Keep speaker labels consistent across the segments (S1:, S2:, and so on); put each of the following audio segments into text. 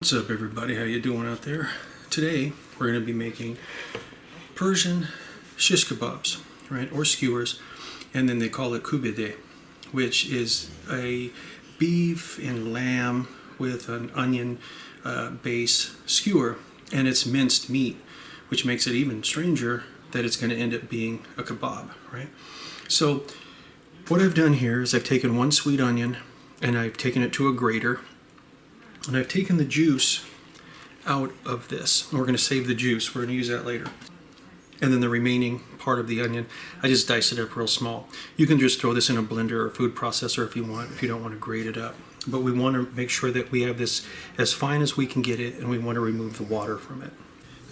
S1: What's up, everybody? How you doing out there? Today we're going to be making Persian shish kebabs, right, or skewers, and then they call it Koobideh, which is a beef and lamb with an onion base skewer, and it's minced meat, which makes it even stranger that it's going to end up being a kebab, right? So what I've done here is I've taken one sweet onion and I've taken it to a grater. And I've taken the juice out of this. And we're going to save the juice. We're going to use that later. And then the remaining part of the onion, I just dice it up real small. You can just throw this in a blender or food processor if you want, if you don't want to grate it up. But we want to make sure that we have this as fine as we can get it, and we want to remove the water from it.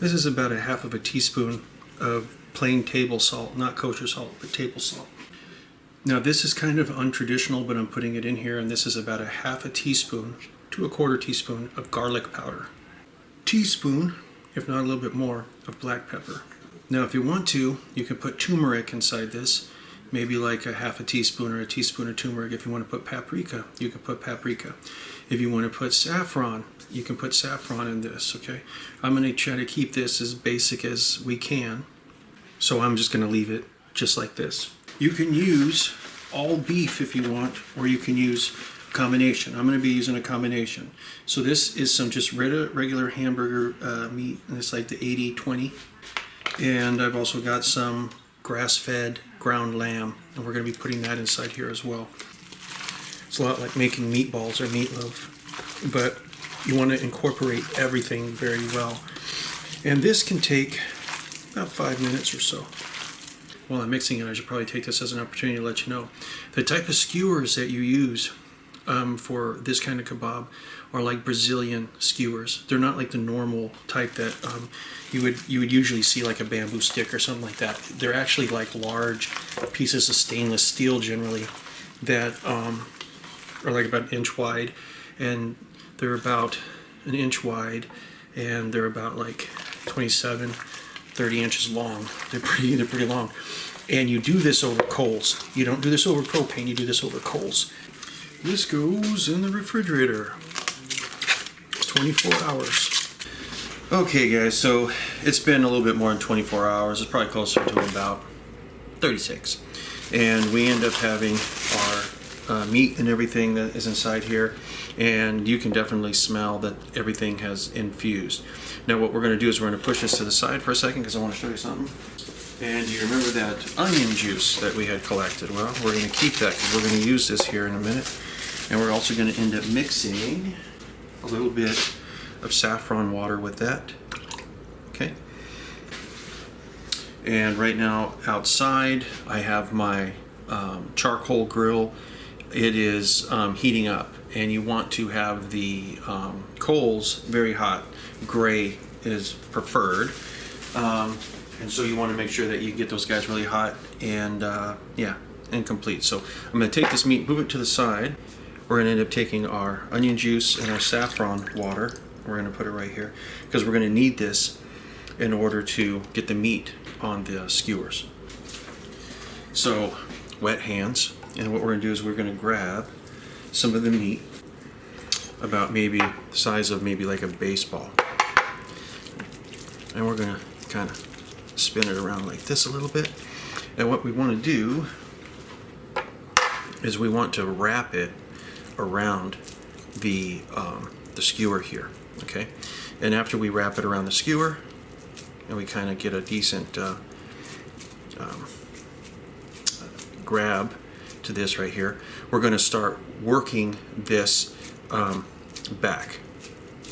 S1: This is about a half of a teaspoon of plain table salt, not kosher salt, but table salt. Now this is kind of untraditional, but I'm putting it in here, and this is about a half a teaspoon to a quarter teaspoon of garlic powder. Teaspoon, if not a little bit more, of black pepper. Now if you want to, you can put turmeric inside this, maybe like a half a teaspoon or a teaspoon of turmeric. If you want to put paprika, you can put paprika. If you want to put saffron, you can put saffron in this, okay? I'm going to try to keep this as basic as we can, so I'm just going to leave it just like this. You can use all beef if you want, or you can use combination. I'm going to be using a combination. So this is some just regular hamburger meat, and it's like the 80-20. And I've also got some grass-fed ground lamb, and we're going to be putting that inside here as well. It's a lot like making meatballs or meatloaf, but you want to incorporate everything very well. And this can take about 5 minutes or so. While I'm mixing it, I should probably take this as an opportunity to let you know the type of skewers that you use for this kind of kebab are like Brazilian skewers. They're not like the normal type that you would usually see, like a bamboo stick or something like that. They're actually like large pieces of stainless steel generally that are like about an inch wide, and they're about an inch wide, and they're about like 27-30 inches long. They're pretty long. And you do this over coals. You don't do this over propane, you do this over coals. This goes in the refrigerator 24 hours. Okay guys, so it's been a little bit more than 24 hours. It's probably closer to about 36. And we end up having our meat and everything that is inside here. And you can definitely smell that everything has infused. Now what we're going to do is we're going to push this to the side for a second because I want to show you something. And you remember that onion juice that we had collected? Well, we're going to keep that because we're going to use this here in a minute. And we're also going to end up mixing a little bit of saffron water with that. Okay. And right now outside I have my charcoal grill. It is heating up, and you want to have the coals very hot. Gray is preferred. And so you want to make sure that you get those guys really hot and and complete. So I'm going to take this meat, move it to the side. We're going to end up taking our onion juice and our saffron water. We're going to put it right here because we're going to need this in order to get the meat on the skewers. So wet hands, and what we're going to do is we're going to grab some of the meat, about maybe the size of maybe like a baseball, and we're going to kind of spin it around like this a little bit. And what we want to do is we want to wrap it around the skewer here, okay? And after we wrap it around the skewer and we kind of get a decent grab to this right here, we're going to start working this back,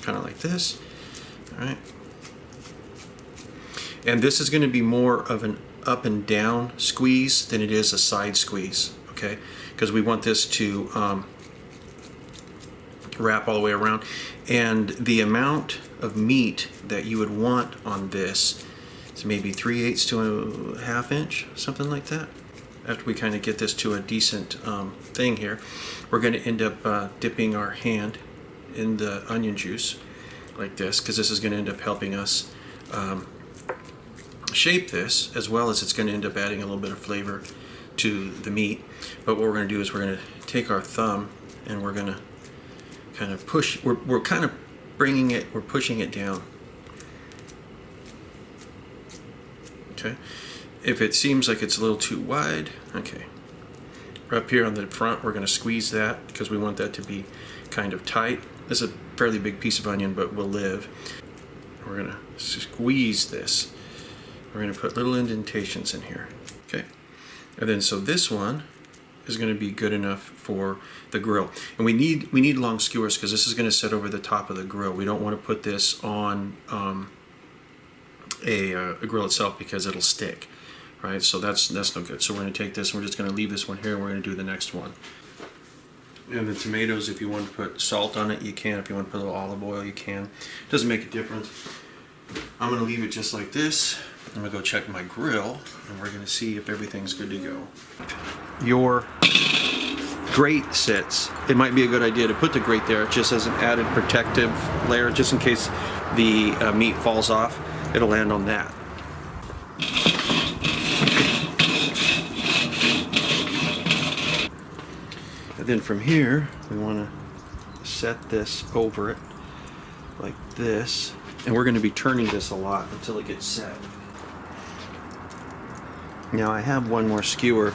S1: kind of like this, all right? And this is going to be more of an up and down squeeze than it is a side squeeze, okay? Because we want this to wrap all the way around. And the amount of meat that you would want on this is maybe 3/8 to a ½ inch, something like that. After we kind of get this to a decent thing here, we're going to end up dipping our hand in the onion juice like this, because this is going to end up helping us shape this, as well as it's going to end up adding a little bit of flavor to the meat. But what we're going to do is we're going to take our thumb and we're going to kind of push. We're kind of bringing it, we're pushing it down. Okay. If it seems like it's a little too wide, okay. Up here on the front, we're going to squeeze that because we want that to be kind of tight. This is a fairly big piece of onion, but will live. We're going to squeeze this. We're going to put little indentations in here. Okay. And then so this one is going to be good enough for the grill. And we need long skewers because this is going to sit over the top of the grill. We don't want to put this on a grill itself because it'll stick. Right, so that's no good. So we're going to take this and we're just going to leave this one here and we're going to do the next one. And the tomatoes, if you want to put salt on it, you can. If you want to put a little olive oil, you can. It doesn't make a difference. I'm going to leave it just like this. I'm going to go check my grill and we're going to see if everything's good to go. Your grate sits. It might be a good idea to put the grate there just as an added protective layer, just in case the meat falls off. It'll land on that. And then from here, we want to set this over it like this. And we're going to be turning this a lot until it gets set. Now I have one more skewer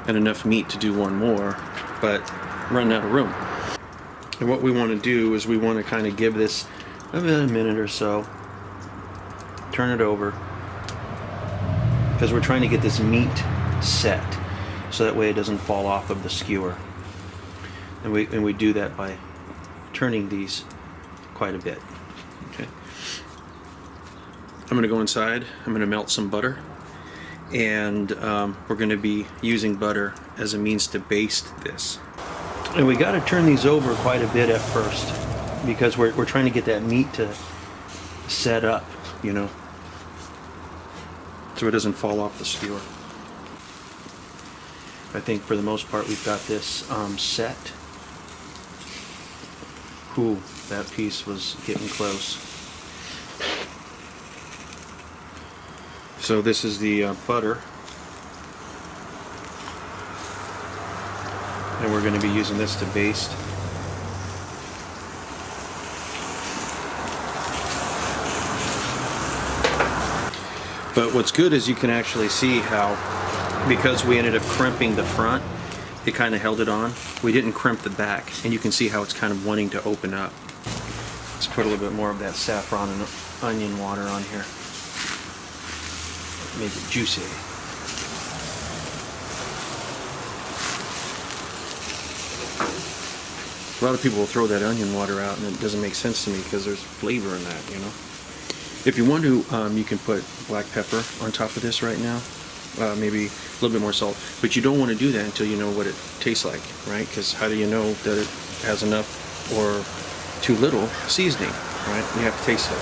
S1: and enough meat to do one more, but I'm running out of room. And what we want to do is we want to kind of give this about a minute or so. Turn it over. Because we're trying to get this meat set so that way it doesn't fall off of the skewer. And we do that by turning these quite a bit. Okay. I'm going to go inside. I'm going to melt some butter, and we're going to be using butter as a means to baste this. And we got to turn these over quite a bit at first because we're trying to get that meat to set up, you know, so it doesn't fall off the skewer. I think for the most part we've got this set. Ooh, that piece was getting close. So this is the butter. And we're going to be using this to baste. But what's good is you can actually see how, because we ended up crimping the front, it kind of held it on. We didn't crimp the back, and you can see how it's kind of wanting to open up. Let's put a little bit more of that saffron and onion water on here. Make it juicy. A lot of people will throw that onion water out, and it doesn't make sense to me because there's flavor in that, you know. If you want to, you can put black pepper on top of this right now. Maybe a little bit more salt, but you don't want to do that until you know what it tastes like, right? Because how do you know that it has enough or too little seasoning, right? You have to taste it.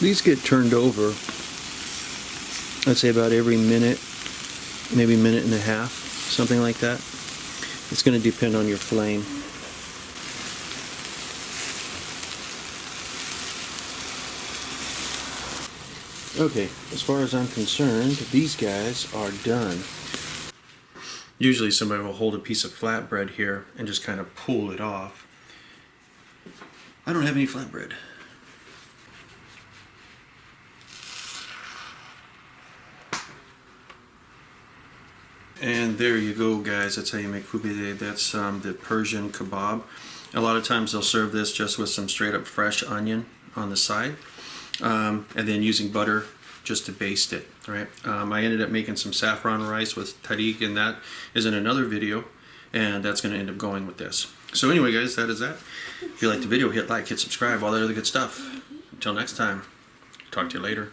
S1: These get turned over, I'd say about every minute, maybe minute and a half, something like that. It's going to depend on your flame. Okay, as far as I'm concerned, these guys are done. Usually somebody will hold a piece of flatbread here and just kind of pull it off. I don't have any flatbread. And there you go, guys. That's how you make koobideh. That's the Persian kebab. A lot of times they'll serve this just with some straight up fresh onion on the side. And then using butter just to baste it, right? I ended up making some saffron rice with tariq, and that is in another video, and that's going to end up going with this. So anyway, guys, that is that. If you liked the video, hit like, hit subscribe, all that other good stuff. Until next time, talk to you later.